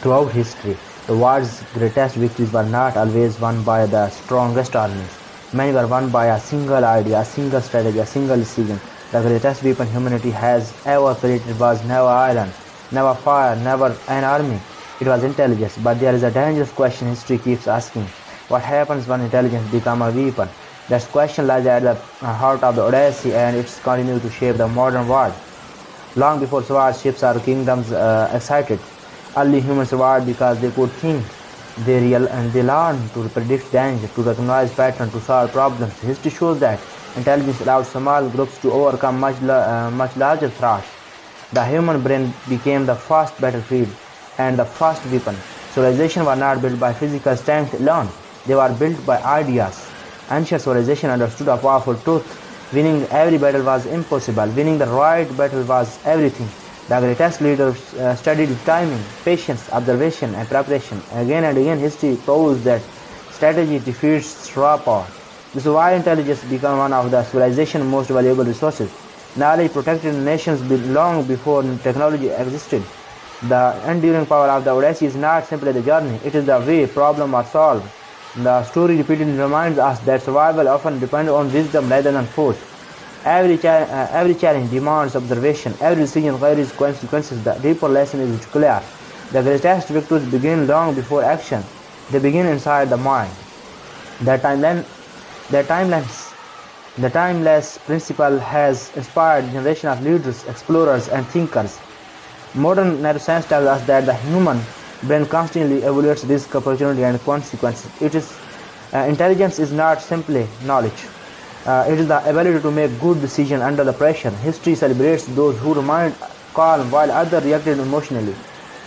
Throughout history, the world's greatest victories were not always won by the strongest armies. Many were won by a single idea, a single strategy, a single decision. The greatest weapon humanity has ever created was never iron, never fire, never an army. It was intelligence. But there is a dangerous question history keeps asking. What happens when intelligence becomes a weapon? That question lies at the heart of the Odyssey, and it's continued to shape the modern world. Long before swords, ships, or kingdoms excited, early humans survived because they could think. They learned to predict danger, to recognize patterns, to solve problems. History shows that intelligence allowed small groups to overcome much larger threats. The human brain became the first battlefield and the first weapon. Civilizations were not built by physical strength alone; they were built by ideas. Ancient civilization understood a powerful truth. Winning every battle was impossible. Winning the right battle was everything. The greatest leaders studied timing, patience, observation, and preparation. Again and again, history proves that strategy defeats raw power. This is why intelligence became one of the civilization's most valuable resources. Knowledge protected nations long before technology existed. The enduring power of the Odyssey is not simply the journey, it is the way problems are solved. The story repeatedly reminds us that survival often depends on wisdom rather than force. Every challenge demands observation, every decision carries consequences. The deeper lesson is clear. The greatest victories begin long before action. They begin inside the mind. The timeless principle has inspired generations of leaders, explorers, and thinkers. Modern neuroscience tells us that the human brain constantly evaluates risk, opportunity, and consequences. Intelligence is not simply knowledge. It is the ability to make good decisions under the pressure. History celebrates those who remained calm while others reacted emotionally.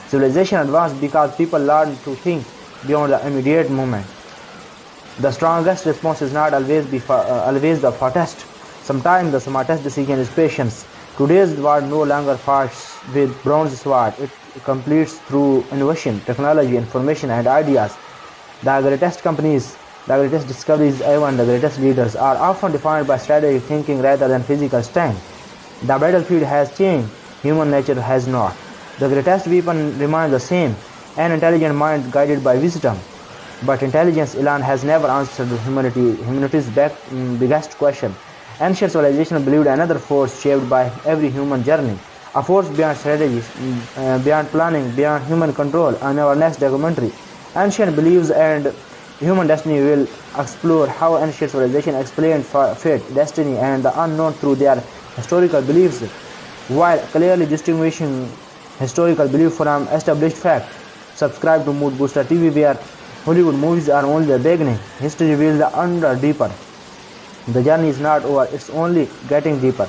Civilization advanced because people learned to think beyond the immediate moment. The strongest response is not always the fastest. Sometimes the smartest decision is patience. Today's world no longer fights with bronze sword. It completes through innovation, technology, information, and ideas. The greatest companies, the greatest discoveries, even the greatest leaders are often defined by strategic thinking rather than physical strength. The battlefield has changed, human nature has not. The greatest weapon remains the same, an intelligent mind guided by wisdom. But intelligence alone has never answered humanity's biggest question. Ancient civilization believed another force shaped by every human journey, a force beyond strategies, beyond planning, beyond human control. In our next documentary, Ancient Beliefs and Human Destiny will explore how ancient civilization explained fate, destiny, and the unknown through their historical beliefs, while clearly distinguishing historical belief from established fact. Subscribe to Mood Booster TV, where Hollywood movies are only the beginning. History reveals the under deeper. The journey is not over, it's only getting deeper.